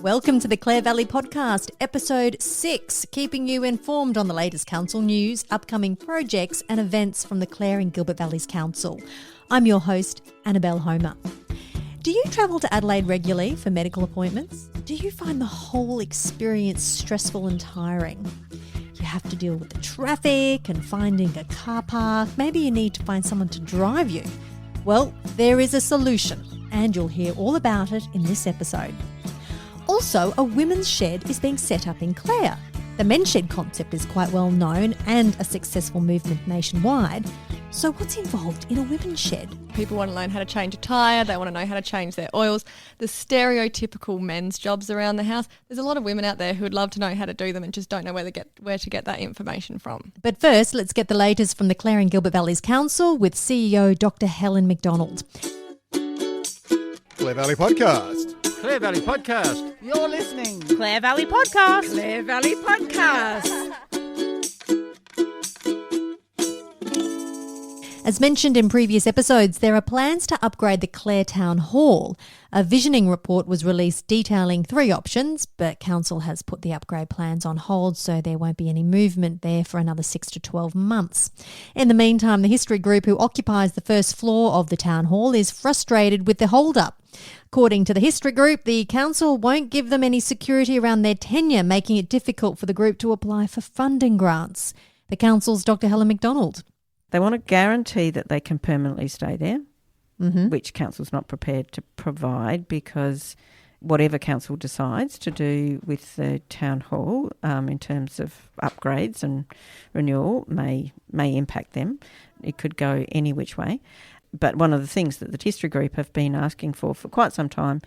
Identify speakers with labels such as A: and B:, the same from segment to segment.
A: Welcome to the Clare Valley Podcast, Episode 6, keeping you informed on the latest council news, upcoming projects and events from the Clare and Gilbert Valleys Council. I'm your host, Annabelle Homer. Do you travel to Adelaide regularly for medical appointments? Do you find the whole experience stressful and tiring? You have to deal with the traffic and finding a car park. Maybe you need to find someone to drive you. Well, there is a solution, and you'll hear all about it in this episode. Also, a women's shed is being set up in Clare. The men's shed concept is quite well known and a successful movement nationwide. So what's involved in a women's shed?
B: People want to learn how to change a tyre, they want to know how to change their oils, the stereotypical men's jobs around the house. There's a lot of women out there who would love to know how to do them and just don't know where to get that information from.
A: But first, let's get the latest from the Clare and Gilbert Valleys Council with CEO Dr. Helen Macdonald.
C: Clare Valley Podcast.
D: Clare Valley Podcast.
E: You're listening.
F: Clare Valley Podcast.
E: Clare Valley Podcast.
A: As mentioned in previous episodes, there are plans to upgrade the Clare Town Hall. A visioning report was released detailing 3 options, but Council has put the upgrade plans on hold, so there won't be any movement there for another 6 to 12 months. In the meantime, the history group who occupies the first floor of the Town Hall is frustrated with the hold-up. According to the history group, the council won't give them any security around their tenure, making it difficult for the group to apply for funding grants. The council's Dr. Helen Macdonald.
F: They want to guarantee that they can permanently stay there, which council's not prepared to provide because whatever council decides to do with the town hall in terms of upgrades and renewal may impact them. It could go any which way. But one of the things that the history group have been asking for quite some time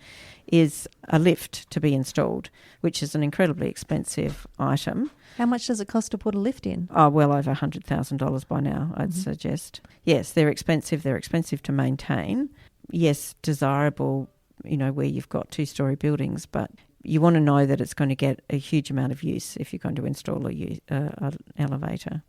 F: is a lift to be installed, which is an incredibly expensive item.
A: How much does it cost to put a lift in?
F: Oh, well over $100,000 by now, I'd suggest. Yes, they're expensive. They're expensive to maintain. Yes, desirable, where you've got 2-storey buildings, but you want to know that it's going to get a huge amount of use if you're going to install an elevator.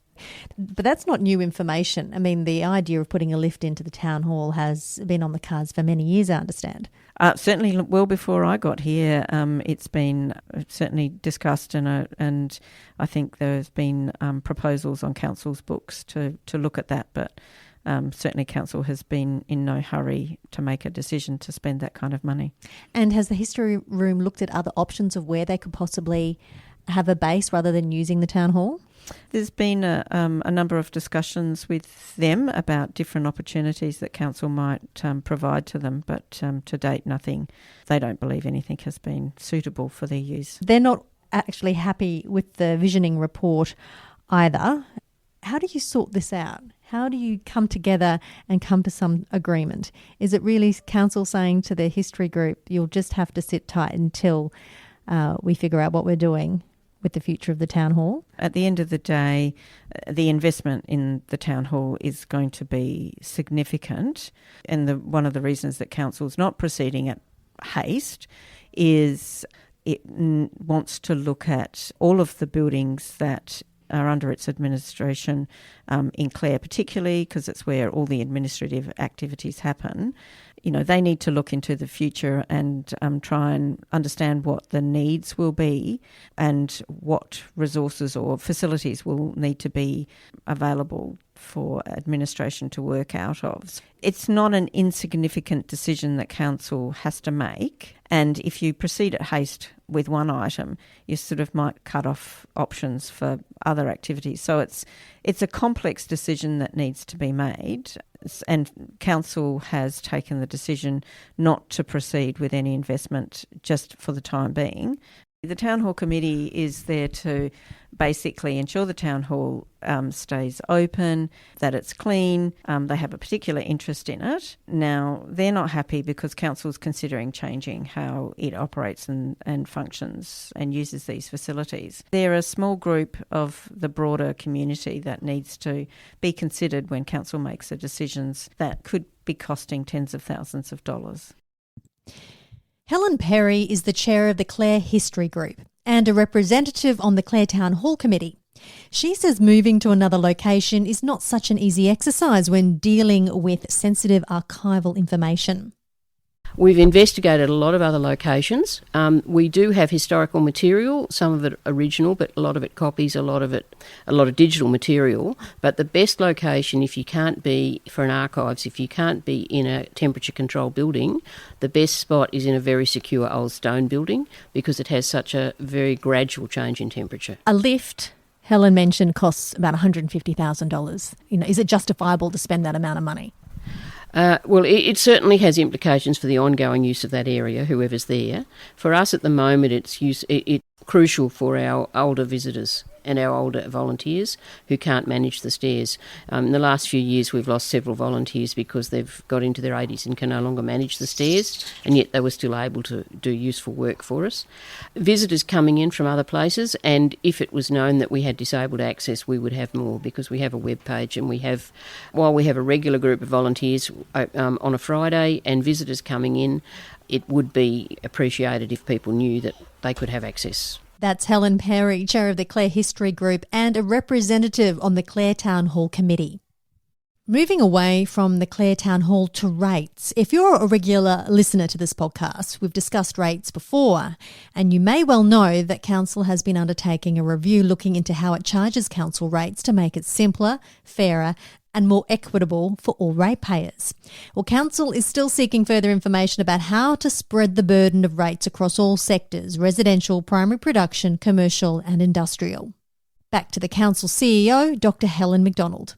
A: But that's not new information. I mean, the idea of putting a lift into the town hall has been on the cards for many years, I understand.
F: Certainly well before I got here, it's been certainly discussed and I think there's been proposals on council's books to look at that, but certainly council has been in no hurry to make a decision to spend that kind of money.
A: And has the history room looked at other options of where they could possibly have a base rather than using the town hall?
F: There's been a number of discussions with them about different opportunities that council might provide to them, but to date nothing. They don't believe anything has been suitable for their use.
A: They're not actually happy with the visioning report either. How do you sort this out? How do you come together and come to some agreement? Is it really council saying to the history group, you'll just have to sit tight until we figure out what we're doing with the future of the town hall?
F: At the end of the day, the investment in the town hall is going to be significant, and one of the reasons that council's not proceeding at haste is it wants to look at all of the buildings that are under its administration in Clare particularly, because it's where all the administrative activities happen. They need to look into the future and try and understand what the needs will be and what resources or facilities will need to be available for administration to work out of. It's not an insignificant decision that council has to make, and if you proceed at haste with one item, you sort of might cut off options for other activities. So it's a complex decision that needs to be made, and council has taken the decision not to proceed with any investment just for the time being. The Town Hall Committee is there to basically ensure the Town Hall stays open, that it's clean. They have a particular interest in it. Now, they're not happy because Council's considering changing how it operates and functions and uses these facilities. They're a small group of the broader community that needs to be considered when Council makes the decisions that could be costing tens of thousands of dollars.
A: Helen Perry is the chair of the Clare History Group and a representative on the Clare Town Hall Committee. She says moving to another location is not such an easy exercise when dealing with sensitive archival information.
C: We've investigated a lot of other locations. We do have historical material, some of it original, but a lot of it copies, a lot of digital material. But the best location, if you can't be for an archives, if you can't be in a temperature-controlled building, the best spot is in a very secure old stone building because it has such a very gradual change in temperature.
A: A lift, Helen mentioned, costs about $150,000. Is it justifiable to spend that amount of money?
C: Well, it certainly has implications for the ongoing use of that area, whoever's there. For us at the moment, it's crucial for our older visitors and our older volunteers who can't manage the stairs. In the last few years, we've lost several volunteers because they've got into their 80s and can no longer manage the stairs, and yet they were still able to do useful work for us. Visitors coming in from other places, and if it was known that we had disabled access, we would have more because we have a web page, and while we have a regular group of volunteers on a Friday and visitors coming in, it would be appreciated if people knew that they could have access.
A: That's Helen Perry, Chair of the Clare History Group and a representative on the Clare Town Hall Committee. Moving away from the Clare Town Hall to rates. If you're a regular listener to this podcast, we've discussed rates before, and you may well know that Council has been undertaking a review looking into how it charges council rates to make it simpler, fairer and more equitable for all ratepayers. Well, Council is still seeking further information about how to spread the burden of rates across all sectors: residential, primary production, commercial and industrial. Back to the Council CEO, Dr. Helen Macdonald.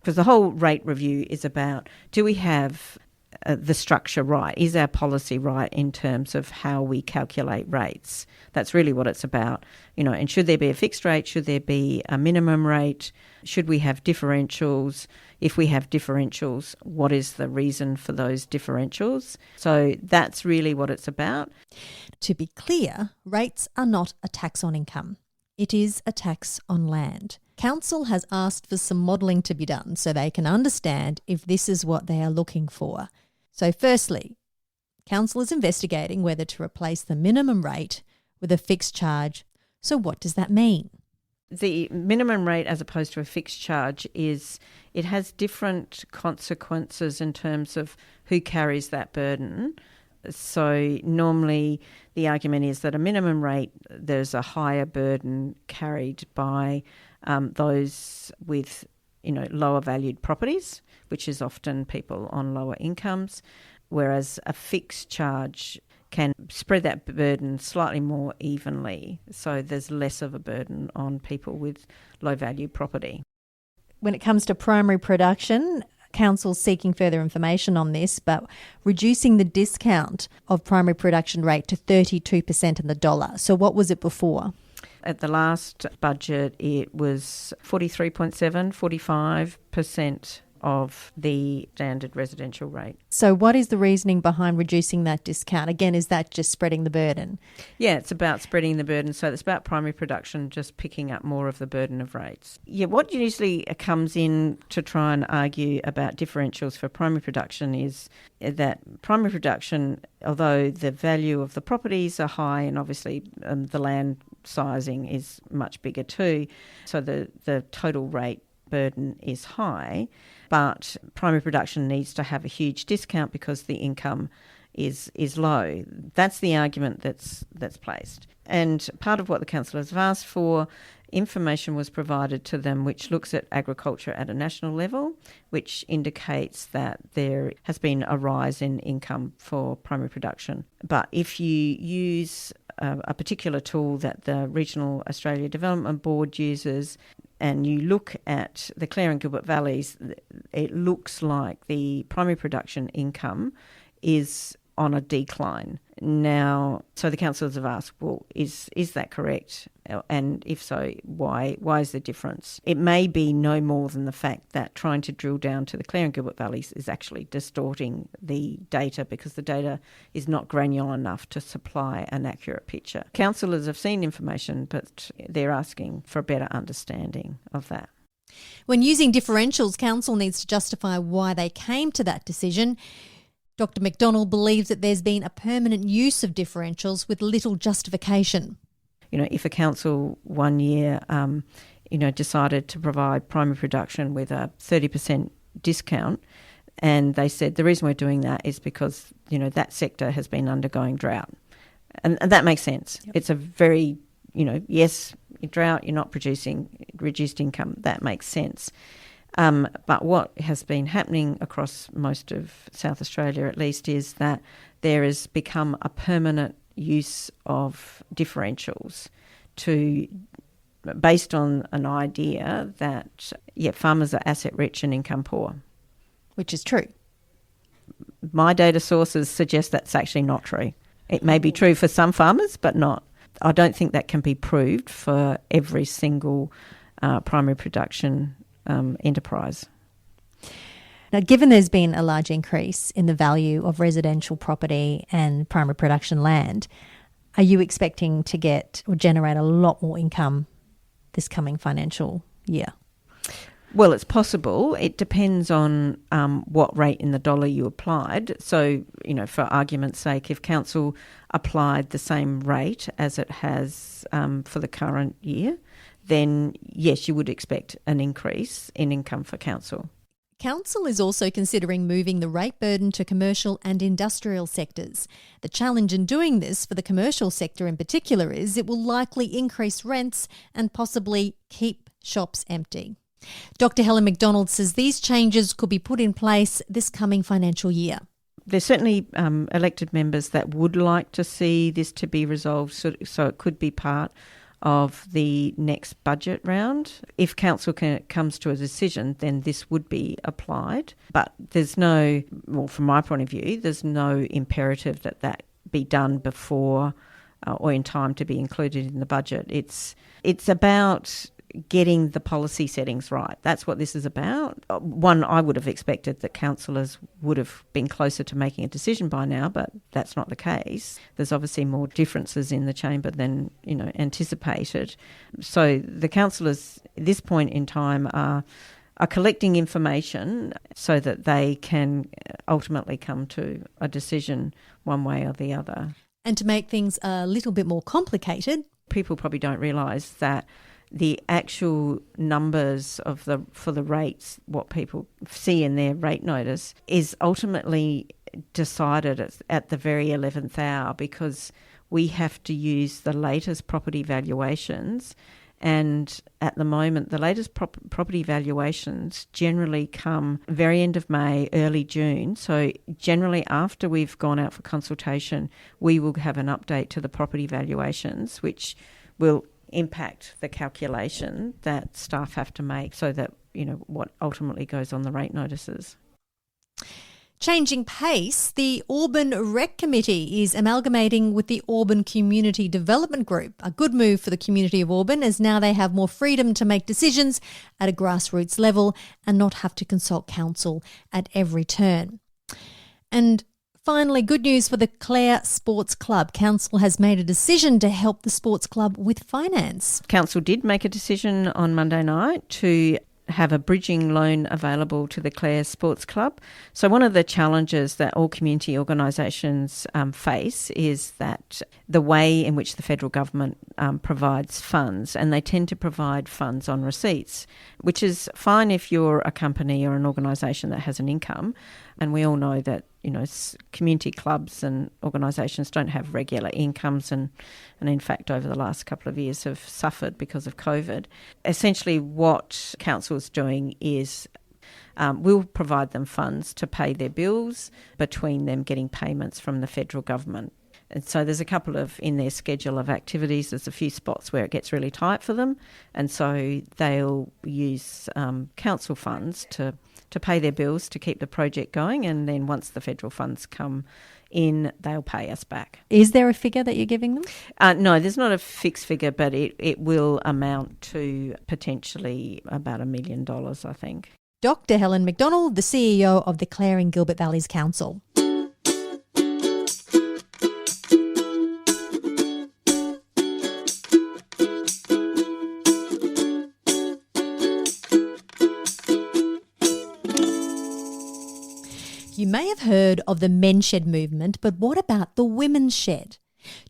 F: Because the whole rate review is about, do we have the structure right? Is our policy right in terms of how we calculate rates? That's really what it's about. And should there be a fixed rate? Should there be a minimum rate? Should we have differentials? If we have differentials, what is the reason for those differentials? So that's really what it's about.
A: To be clear, rates are not a tax on income. It is a tax on land. Council has asked for some modelling to be done so they can understand if this is what they are looking for. So firstly, Council is investigating whether to replace the minimum rate with a fixed charge. So what does that mean?
F: The minimum rate as opposed to a fixed charge it has different consequences in terms of who carries that burden. So normally the argument is that a minimum rate, there's a higher burden carried by those with lower valued properties, which is often people on lower incomes, whereas a fixed charge can spread that burden slightly more evenly. So there's less of a burden on people with low value property.
A: When it comes to primary production, Council's seeking further information on this, but reducing the discount of primary production rate to 32% in the dollar. So what was it before?
F: At the last budget, it was 43.7, 45% of the standard residential rate.
A: So what is the reasoning behind reducing that discount? Again, is that just spreading the burden?
F: Yeah, it's about spreading the burden. So it's about primary production just picking up more of the burden of rates. Yeah, what usually comes in to try and argue about differentials for primary production is that primary production, although the value of the properties are high and obviously the land sizing is much bigger too, so the total rate burden is high, but primary production needs to have a huge discount because the income is low. That's the argument that's placed. And part of what the council has asked for, information was provided to them which looks at agriculture at a national level, which indicates that there has been a rise in income for primary production. But if you use a particular tool that the Regional Australia Development Board uses, and you look at the Clare and Gilbert Valleys, it looks like the primary production income is on a decline. Now, so the councillors have asked, well, is that correct? And if so, why is the difference? It may be no more than the fact that trying to drill down to the Clare and Gilbert Valleys is actually distorting the data because the data is not granular enough to supply an accurate picture. Councillors have seen information, but they're asking for a better understanding of that.
A: When using differentials, Council needs to justify why they came to that decision. Dr. Macdonald believes that there's been a permanent use of differentials with little justification.
F: If a council one year, decided to provide primary production with a 30% discount, And they said the reason we're doing that is because, that sector has been undergoing drought. And that makes sense. Yep. It's a very, yes, drought, you're not producing, reduced income, that makes sense. But what has been happening across most of South Australia, at least, is that there has become a permanent use of differentials based on an idea that, farmers are asset rich and income poor.
A: Which is true.
F: My data sources suggest that's actually not true. It may be true for some farmers, but not. I don't think that can be proved for every single primary production enterprise.
A: Now, given there's been a large increase in the value of residential property and primary production land, are you expecting to get or generate a lot more income this coming financial year?
F: Well, it's possible. It depends on what rate in the dollar you applied. So, for argument's sake, if council applied the same rate as it has for the current year, then yes, you would expect an increase in income for council.
A: Council is also considering moving the rate burden to commercial and industrial sectors. The challenge in doing this for the commercial sector in particular is it will likely increase rents and possibly keep shops empty. Dr. Helen Macdonald says these changes could be put in place this coming financial year.
F: There's certainly elected members that would like to see this to be resolved, so it could be part of the next budget round. If council comes to a decision, then this would be applied. But from my point of view, there's no imperative that be done before or in time to be included in the budget. It's about getting the policy settings right. That's what this is about. One, I would have expected that councillors would have been closer to making a decision by now, but that's not the case. There's obviously more differences in the chamber than, anticipated. So the councillors at this point in time are collecting information so that they can ultimately come to a decision one way or the other.
A: And to make things a little bit more complicated,
F: people probably don't realise that the actual numbers for the rates, what people see in their rate notice, is ultimately decided at the very 11th hour, because we have to use the latest property valuations. And at the moment, the latest property valuations generally come very end of May, early June. So generally after we've gone out for consultation, we will have an update to the property valuations, which will impact the calculation that staff have to make, so that, what ultimately goes on the rate notices.
A: Changing pace, the Auburn Rec Committee is amalgamating with the Auburn Community Development Group, a good move for the community of Auburn, as now they have more freedom to make decisions at a grassroots level and not have to consult council at every turn. And finally, good news for the Clare Sports Club. Council has made a decision to help the sports club with finance. Council did make a decision on Monday night to have a bridging loan available to the Clare Sports Club. So one of the challenges that all community organisations face is that the way in which the federal government provides funds, and they tend to provide funds on receipts, which is fine if you're a company or an organisation that has an income. And we all know that, community clubs and organisations don't have regular incomes and in fact over the last couple of years have suffered because of COVID. Essentially what council's doing is we'll provide them funds to pay their bills between them getting payments from the federal government. And so there's a couple of, in their schedule of activities, there's a few spots where it gets really tight for them. And so they'll use council funds to pay their bills to keep the project going. And then once the federal funds come in, they'll pay us back. Is there a figure that you're giving them?
F: No, there's not a fixed figure, but it will amount to potentially about $1 million, I think.
A: Dr. Helen Macdonald, the CEO of the Clare and Gilbert Valleys Council. You may have heard of the men's shed movement, but what about the women's shed?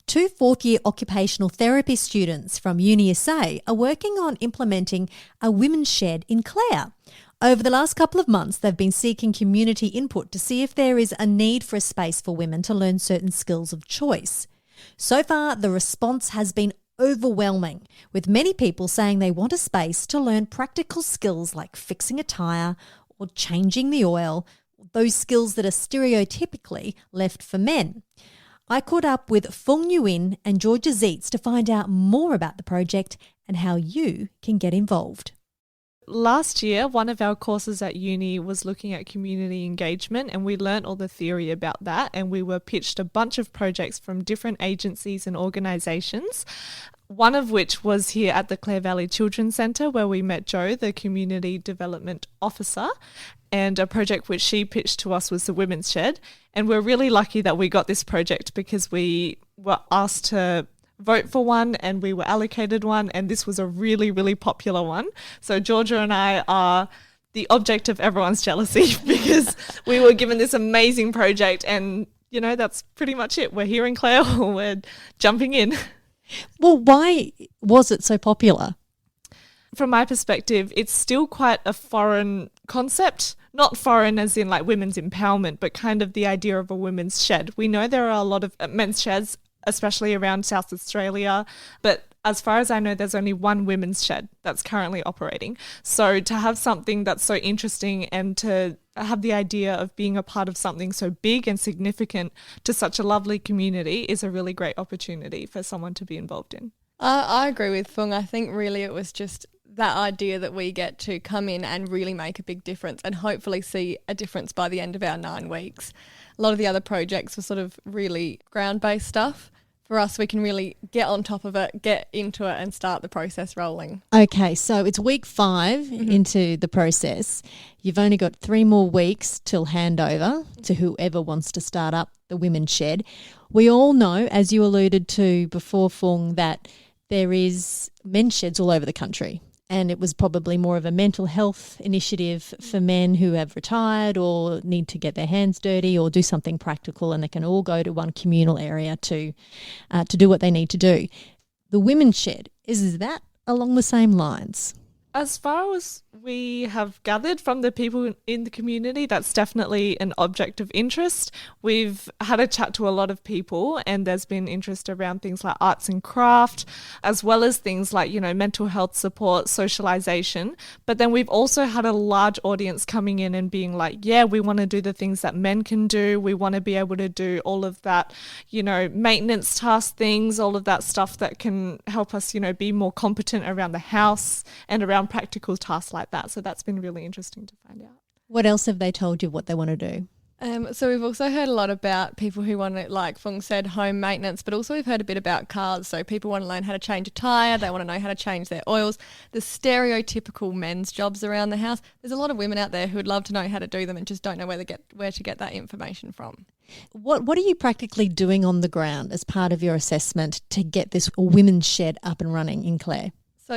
A: 2 fourth-year occupational therapy students from Uni SA are working on implementing a women's shed in Clare. Over the last couple of months, they've been seeking community input to see if there is a need for a space for women to learn certain skills of choice. So far, the response has been overwhelming, with many people saying they want a space to learn practical skills like fixing a tyre or changing the oil, those skills that are stereotypically left for men. I caught up with Fung Nguyen and Georgia Zeitz to find out more about the project and how you can get involved.
D: Last year, one of our courses at uni was looking at community engagement, and we learnt all the theory about that, and we were pitched a bunch of projects from different agencies and organisations, one of which was here at the Clare Valley Children's Centre, where we met Jo, the Community Development Officer, and a project which she pitched to us was the Women's Shed. And we're really lucky that we got this project because we were asked to vote for one and we were allocated one, and this was a really, really popular one. So Georgia and I are the object of everyone's jealousy because we were given this amazing project, and, you know, that's pretty much it. We're here in Clare, we're jumping in.
A: Well, why was it so popular?
D: From my perspective, it's still quite a foreign concept. Not foreign as in like women's empowerment, but kind of the idea of a women's shed. We know there are a lot of men's sheds, especially around South Australia, but as far as I know, there's only one women's shed that's currently operating. So to have something that's so interesting and to have the idea of being a part of something so big and significant to such a lovely community is a really great opportunity for someone to be involved in.
B: I agree with Fung. I think really it was just that idea that we get to come in and really make a big difference and hopefully see a difference by the end of our 9 weeks. A lot of the other projects were sort of really ground-based stuff. For us, we can really get on top of it, get into it and start the process rolling.
A: Okay, so it's week 5 into the process. You've only got 3 more weeks till handover to whoever wants to start up the Women's Shed. We all know, as you alluded to before, Fung, that there is men's sheds all over the country. And it was probably more of a mental health initiative for men who have retired or need to get their hands dirty or do something practical, and they can all go to one communal area to do what they need to do. The Women's Shed, is that along the same lines?
D: As far as we have gathered from the people in the community, that's definitely an object of interest. We've had a chat to a lot of people, and there's been interest around things like arts and craft, as well as things like, you know, mental health support, socialisation. But then we've also had a large audience coming in and being like, yeah, we want to do the things that men can do. We want to be able to do all of that, you know, maintenance task things, all of that stuff that can help us, you know, be more competent around the house and around practical tasks like that. So that's been really interesting to find out.
A: What else have they told you what they want to do?
B: So we've also heard a lot about people who want to, like Fung said, home maintenance, but also we've heard a bit about cars. So people want to learn how to change a tyre, they want to know how to change their oils, the stereotypical men's jobs around the house. There's a lot of women out there who would love to know how to do them and just don't know where to get that information from.
A: What are you practically doing on the ground as part of your assessment to get this Women's Shed up and running in Clare?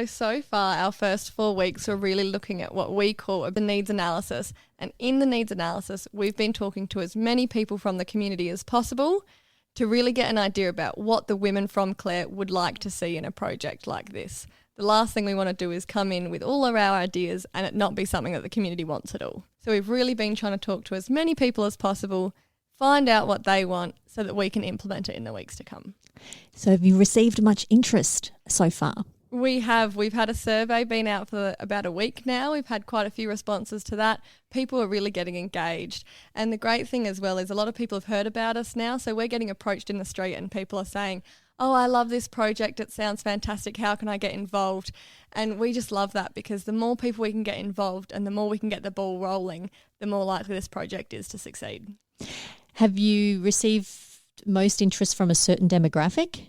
B: So far, our first 4 weeks are really looking at what we call the needs analysis. And in the needs analysis, we've been talking to as many people from the community as possible to really get an idea about what the women from Clare would like to see in a project like this. The last thing we want to do is come in with all of our ideas and it not be something that the community wants at all. So we've really been trying to talk to as many people as possible, find out what they want so that we can implement it in the weeks to come.
A: So have you received much interest so far?
B: We have. We've had a survey been out for about a week now. We've had quite a few responses to that. People are really getting engaged. And the great thing as well is a lot of people have heard about us now. So we're getting approached in the street and people are saying, oh, I love this project. It sounds fantastic. How can I get involved? And we just love that because the more people we can get involved and the more we can get the ball rolling, the more likely this project is to succeed.
A: Have you received most interest from a certain demographic?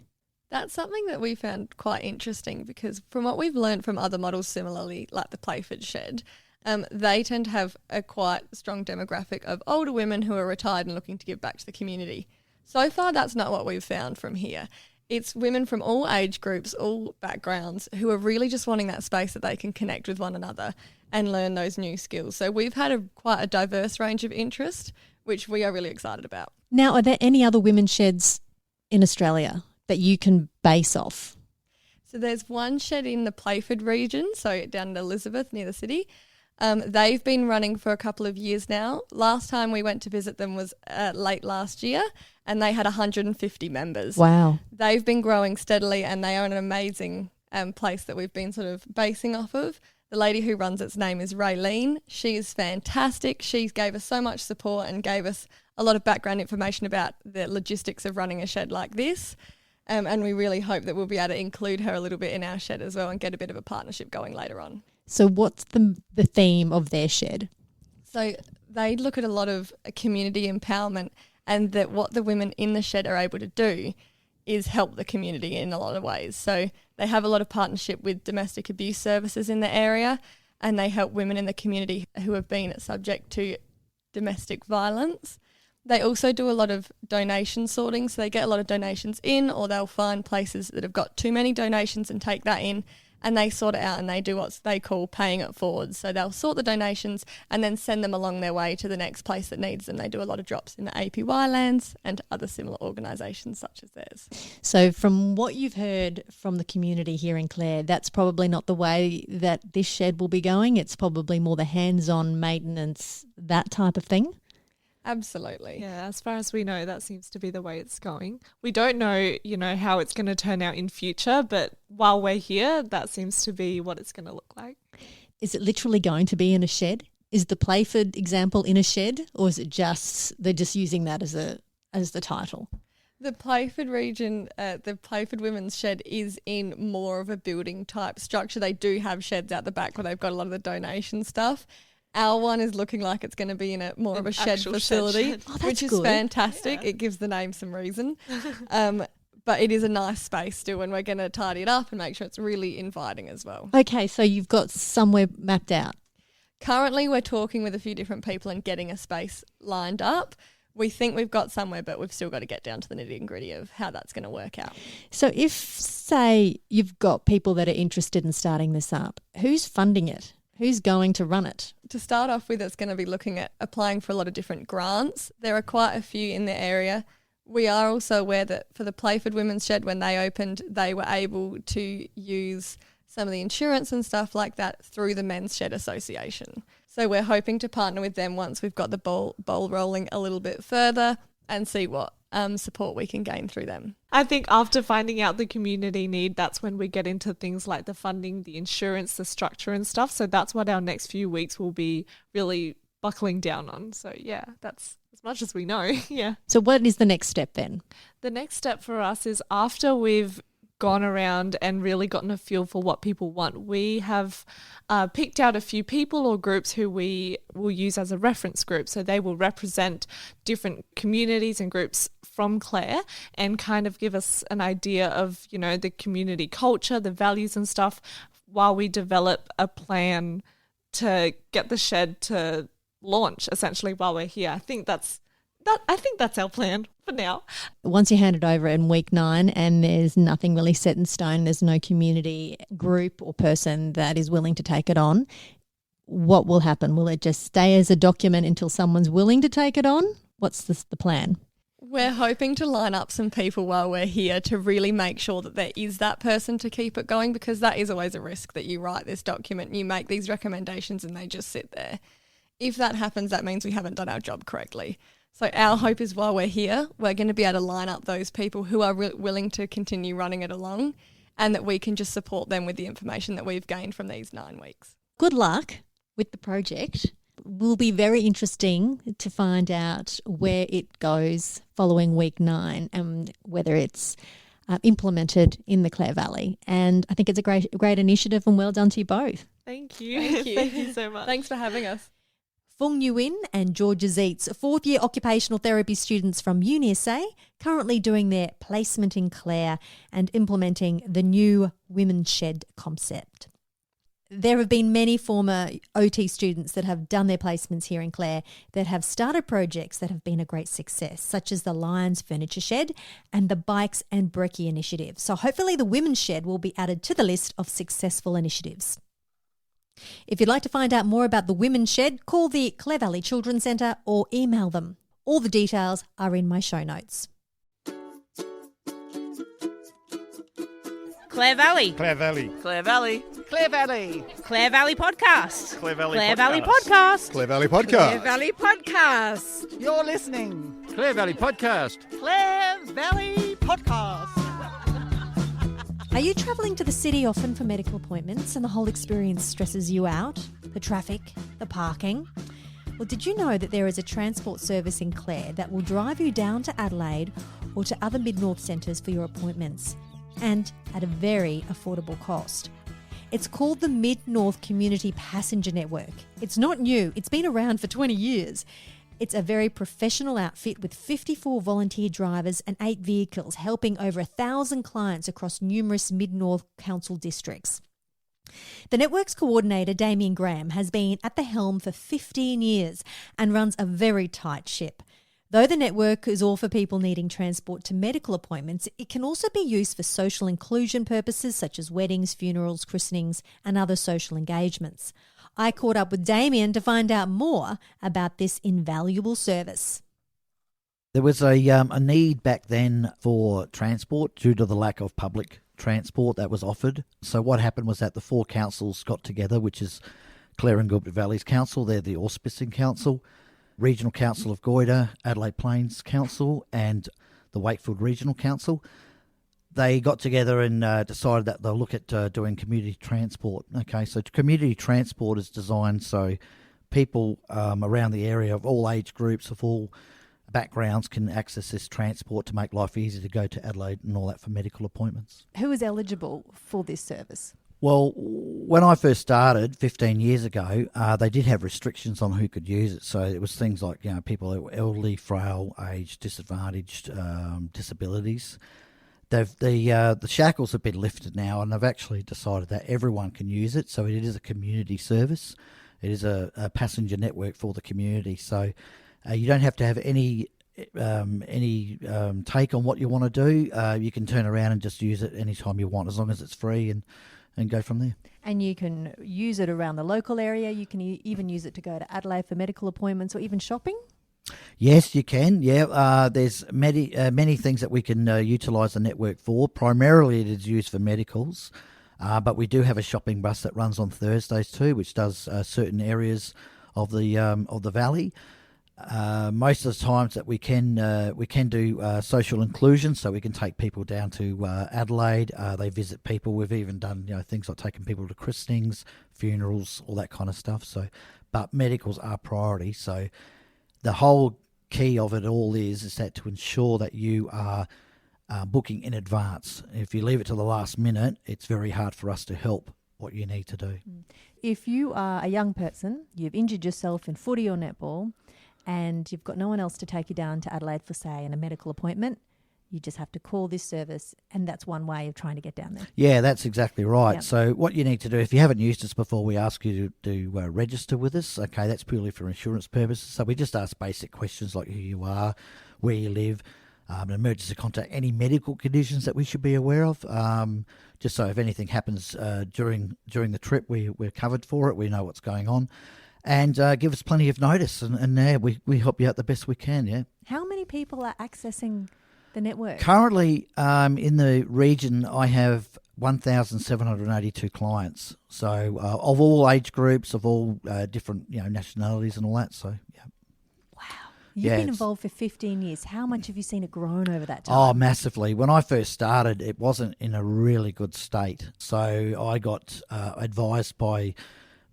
B: That's something that we found quite interesting because from what we've learned from other models similarly, like the Playford Shed, they tend to have a quite strong demographic of older women who are retired and looking to give back to the community. So far, that's not what we've found from here. It's women from all age groups, all backgrounds, who are really just wanting that space that they can connect with one another and learn those new skills. So we've had quite a diverse range of interest, which we are really excited about.
A: Now, are there any other women's sheds in Australia that you can base off?
B: So there's one shed in the Playford region, so down in Elizabeth near the city. They've been running for a couple of years now. Last time we went to visit them was late last year, and they had 150 members.
A: Wow.
B: They've been growing steadily, and they are an amazing place that we've been sort of basing off of. The lady who runs its name is Raylene. She is fantastic. She gave us so much support and gave us a lot of background information about the logistics of running a shed like this. And we really hope that we'll be able to include her a little bit in our shed as well and get a bit of a partnership going later on.
A: So what's the theme of their shed?
B: So they look at a lot of community empowerment, and that what the women in the shed are able to do is help the community in a lot of ways. So they have a lot of partnership with domestic abuse services in the area, and they help women in the community who have been subject to domestic violence. They also do a lot of donation sorting, so they get a lot of donations in, or they'll find places that have got too many donations and take that in, and they sort it out, and they do what they call paying it forward. So they'll sort the donations and then send them along their way to the next place that needs them. They do a lot of drops in the APY lands and other similar organisations such as theirs.
A: So from what you've heard from the community here in Clare, that's probably not the way that this shed will be going. It's probably more the hands-on maintenance, that type of thing.
B: Absolutely.
D: Yeah, as far as we know, that seems to be the way it's going. We don't know, how it's going to turn out in future, but while we're here, that seems to be what it's going to look like.
A: Is it literally going to be in a shed? Is the Playford example in a shed, or is it just they're just using that as the title?
B: The Playford region, the Playford Women's Shed is in more of a building type structure. They do have sheds out the back where they've got a lot of the donation stuff. Our one is looking like it's going to be in a more of a shed facility, which is
A: good.
B: fantastic.
D: Yeah.
B: It gives the name some reason. But it is a nice space still, and we're going to tidy it up and make sure it's really inviting as well.
A: Okay, so you've got somewhere mapped out.
B: Currently, we're talking with a few different people and getting a space lined up. We think we've got somewhere, but we've still got to get down to the nitty and gritty of how that's going to work out.
A: So if, say, you've got people that are interested in starting this up, who's funding it? Who's going to run it?
B: To start off with, it's going to be looking at applying for a lot of different grants. There are quite a few in the area. We are also aware that for the Playford Women's Shed, when they opened, they were able to use some of the insurance and stuff like that through the Men's Shed Association. So we're hoping to partner with them once we've got the ball rolling a little bit further and see what support we can gain through them.
D: I think after finding out the community need, that's when we get into things like the funding, the insurance, the structure and stuff. So that's what our next few weeks will be really buckling down on. So yeah, that's as much as we know. Yeah.
A: So what is the next step then?
D: The next step for us is after we've gone around and really gotten a feel for what people want, we have picked out a few people or groups who we will use as a reference group. So they will represent different communities and groups from Clare and kind of give us an idea of, the community culture, the values and stuff, while we develop a plan to get the shed to launch essentially while we're here. I think that's our plan for now.
A: Once you hand it over in week 9 and there's nothing really set in stone, there's no community group or person that is willing to take it on, what will happen? Will it just stay as a document until someone's willing to take it on? What's the plan?
B: We're hoping to line up some people while we're here to really make sure that there is that person to keep it going, because that is always a risk, that you write this document, you make these recommendations and they just sit there. If that happens, that means we haven't done our job correctly. So our hope is while we're here, we're going to be able to line up those people who are willing to continue running it along, and that we can just support them with the information that we've gained from these 9 weeks.
A: Good luck with the project. Will be very interesting to find out where it goes following week 9 and whether it's implemented in the Clare Valley. And I think it's a great initiative, and well done to you both.
D: Thank you.
B: Thank you.
D: Thank you so much.
B: Thanks for having us.
A: Fung Nguyen and Georgia Zeitz, 4th-year occupational therapy students from Uni SA, currently doing their placement in Clare and implementing the new Women's Shed concept. There have been many former OT students that have done their placements here in Clare that have started projects that have been a great success, such as the Lions Furniture Shed and the Bikes and Brekkie initiative. So hopefully the Women's Shed will be added to the list of successful initiatives. If you'd like to find out more about the Women's Shed, call the Clare Valley Children's Centre or email them. All the details are in my show notes.
E: Clare Valley.
G: Clare Valley.
E: Clare Valley. Clare Valley.
G: Clare Valley Podcast.
H: Clare Valley
G: Clare
H: Podcast.
G: Valley Podcast.
H: Clare Valley
E: Clare
H: Podcast.
E: Valley Podcast. You're listening.
H: Clare Valley Podcast.
E: Clare Valley Podcast.
A: Are you travelling to the city often for medical appointments and the whole experience stresses you out? The traffic, the parking? Well, did you know that there is a transport service in Clare that will drive you down to Adelaide or to other mid-north centres for your appointments, and at a very affordable cost? It's called the Mid-North Community Passenger Network. It's not new, it's been around for 20 years. It's a very professional outfit with 54 volunteer drivers and 8 vehicles, helping over 1,000 clients across numerous Mid-North Council districts. The network's coordinator, Damien Graham, has been at the helm for 15 years and runs a very tight ship. Though the network is all for people needing transport to medical appointments, it can also be used for social inclusion purposes such as weddings, funerals, christenings and other social engagements. I caught up with Damien to find out more about this invaluable service.
I: There was a need back then for transport due to the lack of public transport that was offered. So what happened was that the 4 councils got together, which is Clare and Gilbert Valleys Council, they're the auspicing council, Regional Council of Goyder, Adelaide Plains Council and the Wakefield Regional Council. They got together and decided that they'll look at doing community transport. Okay, so community transport is designed so people around the area of all age groups, of all backgrounds can access this transport to make life easy to go to Adelaide and all that for medical appointments.
A: Who is eligible for this service?
I: Well, when I first started 15 years ago, they did have restrictions on who could use it. So it was things like, people who were elderly, frail, aged, disadvantaged, disabilities. The shackles have been lifted now, and they've actually decided that everyone can use it. So it is a community service. It is a passenger network for the community. So you don't have to have any take on what you want to do. You can turn around and just use it anytime you want, as long as it's free, and go from there.
A: And you can use it around the local area. You can even use it to go to Adelaide for medical appointments or even shopping.
I: Yes, you can. Yeah, there's many things that we can utilise the network for. Primarily, it is used for medicals, but we do have a shopping bus that runs on Thursdays too, which does certain areas of the valley. Most of the times that we can do social inclusion, so we can take people down to Adelaide. They visit people. We've even done things like taking people to christenings, funerals, all that kind of stuff. So, but medicals are priority. So, the whole key of it all is that to ensure that you are booking in advance. If you leave it to the last minute, it's very hard for us to help what you need to do.
A: If you are a young person, you've injured yourself in footy or netball, and you've got no one else to take you down to Adelaide for, say, a medical appointment, you just have to call this service, and that's one way of trying to get down there.
I: Yeah, that's exactly right.
A: Yep.
I: So what you need to do, if you haven't used us before, we ask you to register with us. Okay, that's purely for insurance purposes. So we just ask basic questions like who you are, where you live, an emergency contact, any medical conditions that we should be aware of, just so if anything happens during the trip, we're covered for it, we know what's going on. And give us plenty of notice, and we help you out the best we can, yeah.
A: How many people are accessing the network?
I: Currently, in the region, I have 1,782 clients. So of all age groups, of all different nationalities and all that. So yeah.
A: Wow. You've been involved for 15 years. How much have you seen it grown over that time?
I: Oh, massively. When I first started, it wasn't in a really good state. So I got advised by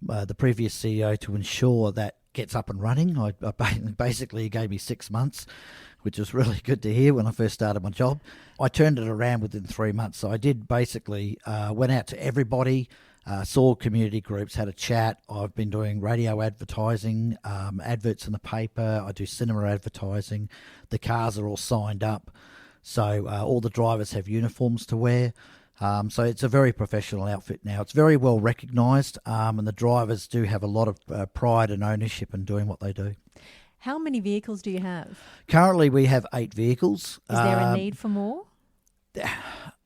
I: the previous CEO to ensure that gets up and running. I basically gave me 6 months, which was really good to hear when I first started my job. I turned it around within 3 months. So I did basically went out to everybody, saw community groups, had a chat. I've been doing radio advertising, adverts in the paper. I do cinema advertising. The cars are all signed up. So all the drivers have uniforms to wear. So it's a very professional outfit now. It's very well recognised, and the drivers do have a lot of pride and ownership in doing what they do.
A: How many vehicles do you have?
I: Currently, we have 8 vehicles.
A: Is there a need for more?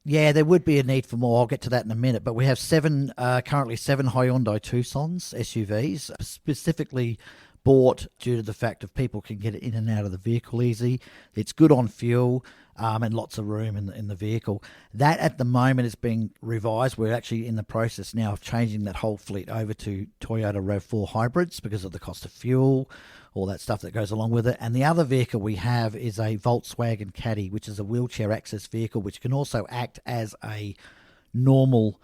I: Yeah, there would be a need for more. I'll get to that in a minute. But we have currently 7 Hyundai Tucsons SUVs, specifically bought due to the fact of people can get in and out of the vehicle easy. It's good on fuel. and lots of room in the vehicle. That at the moment is being revised. We're actually in the process now of changing that whole fleet over to Toyota RAV4 hybrids because of the cost of fuel, all that stuff that goes along with it. And the other vehicle we have is a Volkswagen Caddy, which is a wheelchair access vehicle, which can also act as a normal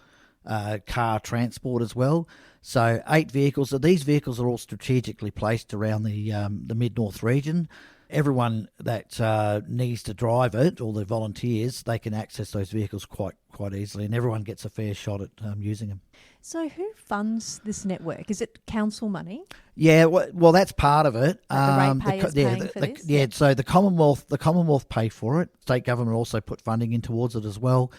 I: car transport as well. So 8 vehicles. So these vehicles are all strategically placed around the Mid-North region. Everyone that needs to drive it, all the volunteers, they can access those vehicles quite easily, and everyone gets a fair shot at using them.
A: So who funds this network? Is it council money?
I: Yeah, well, that's part of it.
A: Like the ratepayers paying for this?
I: Yeah, so the Commonwealth pay for it. State government also put funding in towards it as well.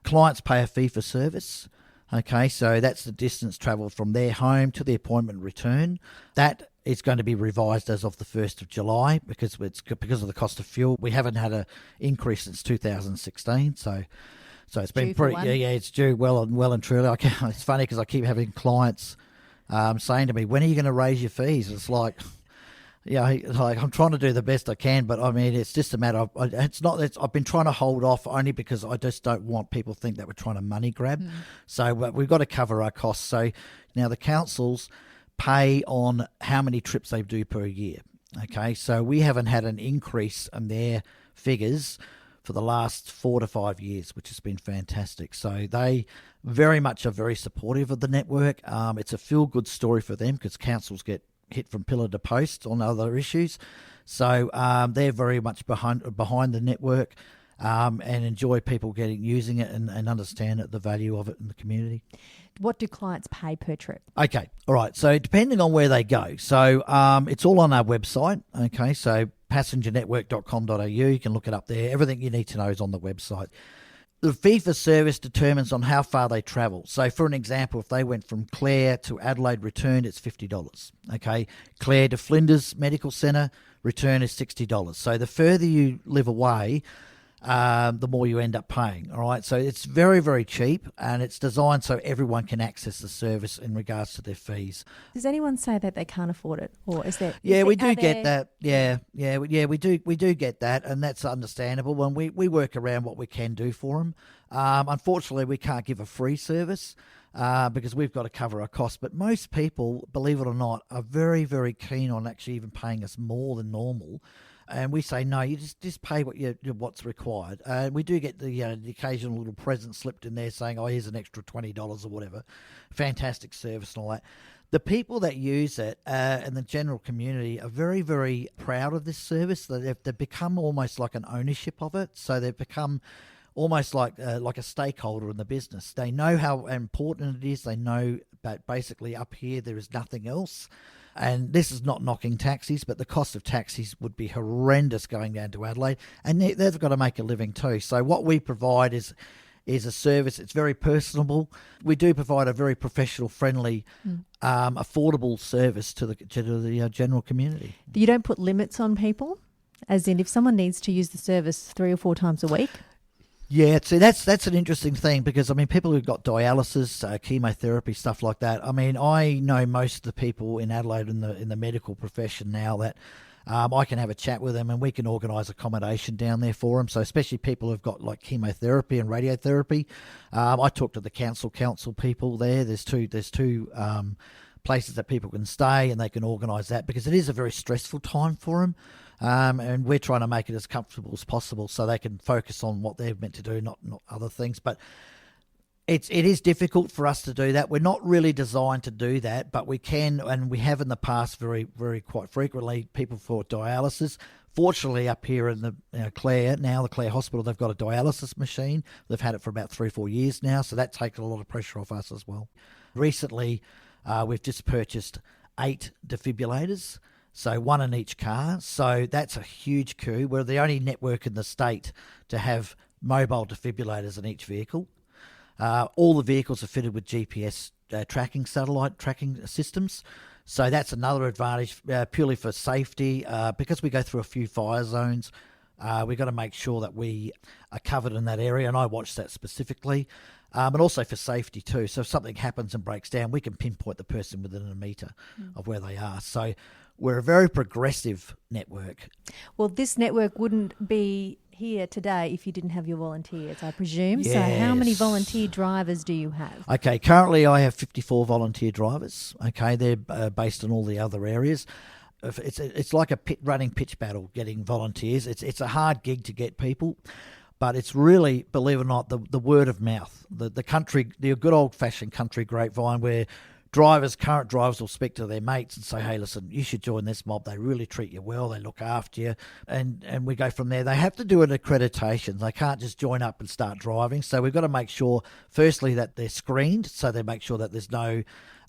I: Clients pay a fee for service. Okay, so that's the distance travelled from their home to the appointment return. That is going to be revised as of the 1st of July because of the cost of fuel. We haven't had an increase since 2016, so it's been pretty. Yeah, it's due well and truly. It's funny because I keep having clients saying to me, "When are you going to raise your fees?" It's like, like I'm trying to do the best I can, but I mean, it's just a matter of I've been trying to hold off only because I just don't want people to think that we're trying to money grab. So we've got to cover our costs. So now the councils pay on how many trips they do per year. Okay, so we haven't had an increase in their figures for the last 4 to 5 years, which has been fantastic. So they very much are very supportive of the network. It's a feel-good story for them because councils get hit from pillar to post on other issues. So they're very much behind the network and enjoy people using it and understand the value of it in the community.
A: What do clients pay per trip?
I: Okay, all right. So depending on where they go. So it's all on our website. Okay, so passengernetwork.com.au. You can look it up there. Everything you need to know is on the website. The fee for service determines on how far they travel. So, for an example, if they went from Clare to Adelaide return, it's $50. Okay, Clare to Flinders Medical Centre return is $60. So, the further you live away, the more you end up paying. All right, so it's very, very cheap, and it's designed so everyone can access the service in regards to their fees.
A: Does anyone say that they can't afford it, or is there?
I: Yeah, we do get that. Yeah, we do get that, and that's understandable. When we work around what we can do for them. Unfortunately, we can't give a free service because we've got to cover our costs. But most people, believe it or not, are very, very keen on actually even paying us more than normal. And we say, no, you just pay what's required. We do get the occasional little present slipped in there saying, oh, here's an extra $20 or whatever. Fantastic service and all that. The people that use it and the general community are very, very proud of this service. They've become almost like an ownership of it. So they've become almost like a stakeholder in the business. They know how important it is. They know that basically up here there is nothing else. And this is not knocking taxis, but the cost of taxis would be horrendous going down to Adelaide, and they've got to make a living too. So what we provide is a service. It's very personable. We do provide a very professional, friendly, affordable service to the general community.
A: You don't put limits on people, as in if someone needs to use the service 3 or 4 times a week.
I: Yeah, see, that's an interesting thing because, I mean, people who've got dialysis, chemotherapy, stuff like that. I mean, I know most of the people in Adelaide in the medical profession now that I can have a chat with them and we can organise accommodation down there for them. So especially people who've got like chemotherapy and radiotherapy. I talk to the council people there. There's two places that people can stay and they can organise that because it is a very stressful time for them. And we're trying to make it as comfortable as possible so they can focus on what they're meant to do, not other things. But it is difficult for us to do that. We're not really designed to do that, but we can, and we have in the past very, very quite frequently, people for dialysis. Fortunately, up here in the Clare Hospital, they've got a dialysis machine. They've had it for about 3 or 4 years now, so that takes a lot of pressure off us as well. Recently, we've just purchased 8 defibrillators. So 1 in each car. So that's a huge coup. We're the only network in the state to have mobile defibrillators in each vehicle. All the vehicles are fitted with GPS satellite tracking systems. So that's another advantage purely for safety. Because we go through a few fire zones, we've got to make sure that we are covered in that area. And I watch that specifically. And also for safety too. So if something happens and breaks down, we can pinpoint the person within a metre of where they are. So we're a very progressive network.
A: Well, this network wouldn't be here today if you didn't have your volunteers, I presume.
I: Yes.
A: So how many volunteer drivers do you have?
I: Okay, currently I have 54 volunteer drivers. Okay, they're based in all the other areas. It's like a running pitch battle getting volunteers. It's a hard gig to get people, but it's really, believe it or not, the word of mouth, the good old fashioned country grapevine where current drivers will speak to their mates and say, hey, listen, you should join this mob. They really treat you well. They look after you. And we go from there. They have to do an accreditation. They can't just join up and start driving. So we've got to make sure, firstly, that they're screened. So they make sure that there's no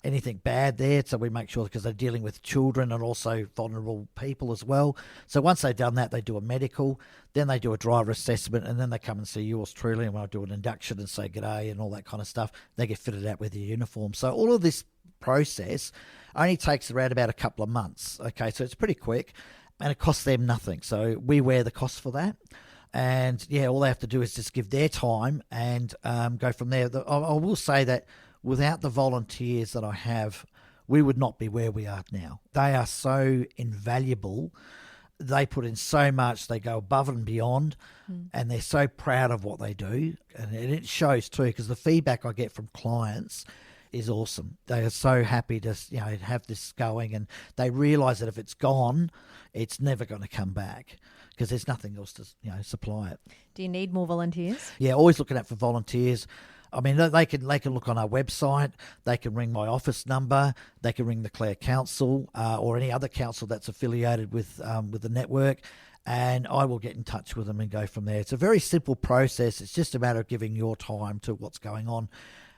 I: anything bad there. So we make sure, because they're dealing with children and also vulnerable people as well. So once they've done that, they do a medical, then they do a driver assessment, and then they come and see yours truly, and we'll do an induction and say g'day and all that kind of stuff. They get fitted out with their uniform. So all of this process only takes around about a couple of months. Okay, so it's pretty quick, and it costs them nothing. So we wear the cost for that. And yeah, all they have to do is just give their time and go from there. I will say that without the volunteers that I have, we would not be where we are now. They are so invaluable. They put in so much. They go above and beyond, and they're so proud of what they do. And it shows too, because the feedback I get from clients is awesome. They are so happy to have this going, and they realise that if it's gone, it's never going to come back, because there's nothing else to supply it.
A: Do you need more volunteers?
I: Yeah, always looking out for volunteers. I mean, they can look on our website. They can ring my office number. They can ring the Clare Council or any other council that's affiliated with the network, and I will get in touch with them and go from there. It's a very simple process. It's just a matter of giving your time to what's going on.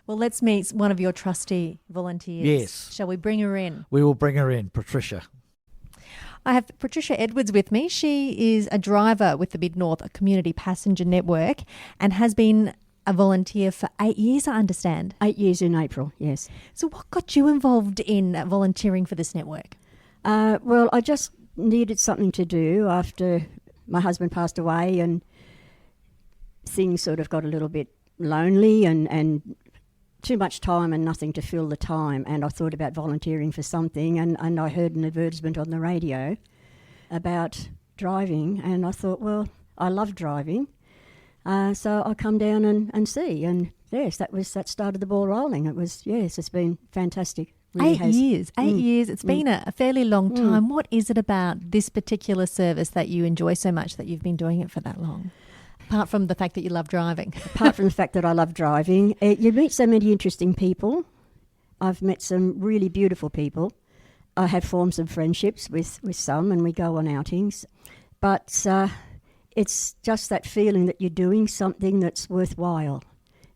A: Well, let's meet one of your trusty volunteers.
I: Yes.
A: Shall we bring her in?
I: We will bring her in, Patricia.
A: I have Patricia Edwards with me. She is a driver with the Mid-North Community Passenger Network and has been a volunteer for 8 years, I understand.
H: 8 years in April, yes.
A: So what got you involved in volunteering for this network?
H: Well, I just needed something to do after my husband passed away, and things sort of got a little bit lonely and too much time and nothing to fill the time. And I thought about volunteering for something, and I heard an advertisement on the radio about driving, and I thought, well, I love driving. So I come down and see, and yes, that started the ball rolling. It's been fantastic. Really
A: 8 years. 8 years. It's been a fairly long time. What is it about this particular service that you enjoy so much that you've been doing it for that long? Apart from the fact that you love driving.
H: Apart from the fact that I love driving, you meet so many interesting people. I've met some really beautiful people. I have formed some friendships with some, and we go on outings. But it's just that feeling that you're doing something that's worthwhile,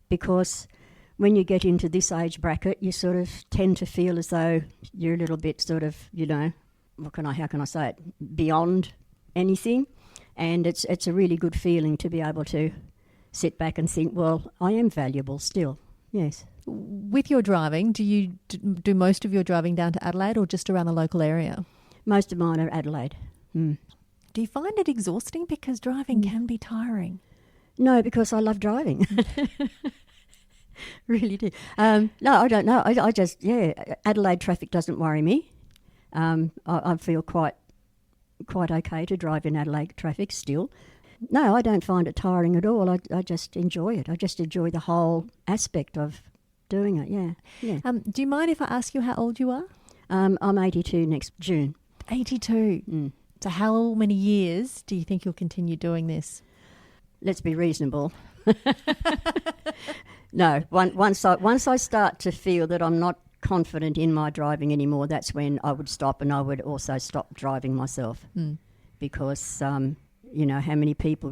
H: because when you get into this age bracket, you sort of tend to feel as though you're a little bit sort of, how can I say it, beyond anything. And it's a really good feeling to be able to sit back and think, well, I am valuable still, yes.
A: With your driving, do you do most of your driving down to Adelaide or just around the local area?
H: Most of mine are Adelaide.
A: Do you find it exhausting? Because driving can be tiring.
H: No, because I love driving. Really do. No, I don't know. I just, Adelaide traffic doesn't worry me. I feel quite okay to drive in Adelaide traffic still. No, I don't find it tiring at all. I just enjoy it. I just enjoy the whole aspect of doing it, yeah.
A: Do you mind if I ask you how old you are?
H: I'm 82 next June.
A: 82? So how many years do you think you'll continue doing this?
H: Let's be reasonable. No, once I start to feel that I'm not confident in my driving anymore, that's when I would stop, and I would also stop driving myself. Because, how many people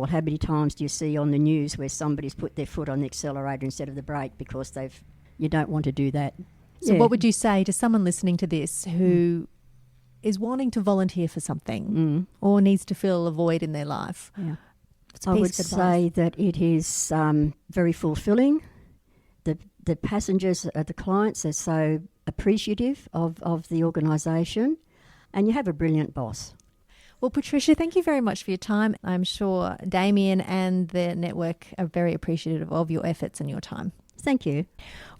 H: how many times do you see on the news where somebody's put their foot on the accelerator instead of the brake because you don't want to do that.
A: So what would you say to someone listening to this who is wanting to volunteer for something or needs to fill a void in their life?
H: Yeah. I would say that it is very fulfilling. The passengers, the clients are so appreciative of the organisation, and you have a brilliant boss.
A: Well, Patricia, thank you very much for your time. I'm sure Damien and the network are very appreciative of your efforts and your time.
H: Thank you.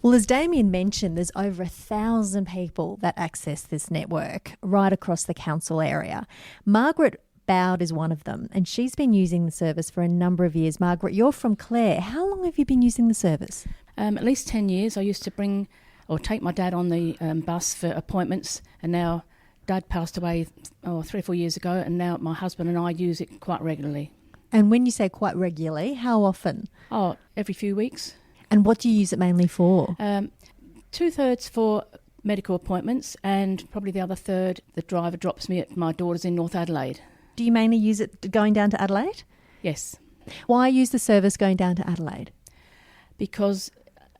A: Well, as Damien mentioned, there's over 1,000 people that access this network right across the council area. Margaret Bowd is one of them, and she's been using the service for a number of years. Margaret, you're from Clare. How long have you been using the service?
J: At least 10 years. I used to take my dad on the bus for appointments, and now Dad passed away 3 or 4 years ago, and now my husband and I use it quite regularly.
A: And when you say quite regularly, how often?
J: Oh, every few weeks.
A: And what do you use it mainly for?
J: 2/3 for medical appointments, and probably the other third, the driver drops me at my daughter's in North Adelaide.
A: Do you mainly use it going down to Adelaide?
J: Yes.
A: Why use the service going down to Adelaide?
J: Because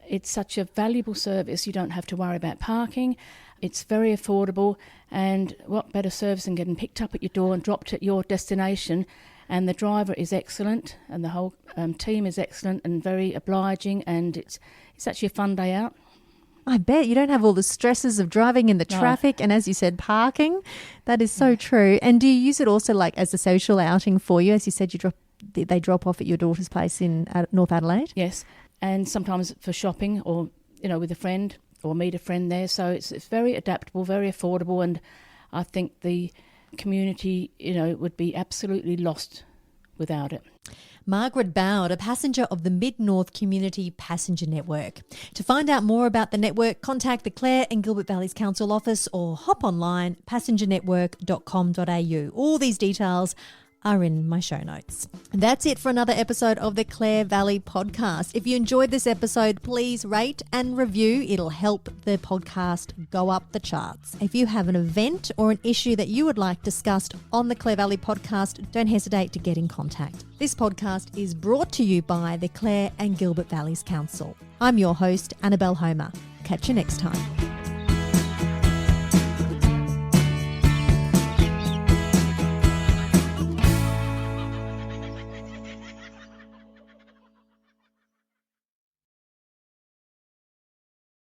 J: it's such a valuable service. You don't have to worry about parking. It's very affordable, and what better service than getting picked up at your door and dropped at your destination. And the driver is excellent, and the whole team is excellent and very obliging, and it's actually a fun day out.
A: I bet you don't have all the stresses of driving in the traffic and, as you said, parking. That is so true. And do you use it also like as a social outing for you? As you said, they drop off at your daughter's place in North Adelaide?
J: Yes, and sometimes for shopping or, with a friend or meet a friend there. So it's very adaptable, very affordable, and I think the community, would be absolutely lost without it.
A: Margaret Bowd, a passenger of the Mid-North Community Passenger Network. To find out more about the network, contact the Clare and Gilbert Valleys Council office or hop online passengernetwork.com.au. All these details are in my show notes. That's it for another episode of the Clare Valley Podcast. If you enjoyed this episode, please rate and review. It'll help the podcast go up the charts. If you have an event or an issue that you would like discussed on the Clare Valley Podcast, don't hesitate to get in contact. This podcast is brought to you by the Clare and Gilbert Valleys Council. I'm your host, Annabelle Homer. Catch you next time.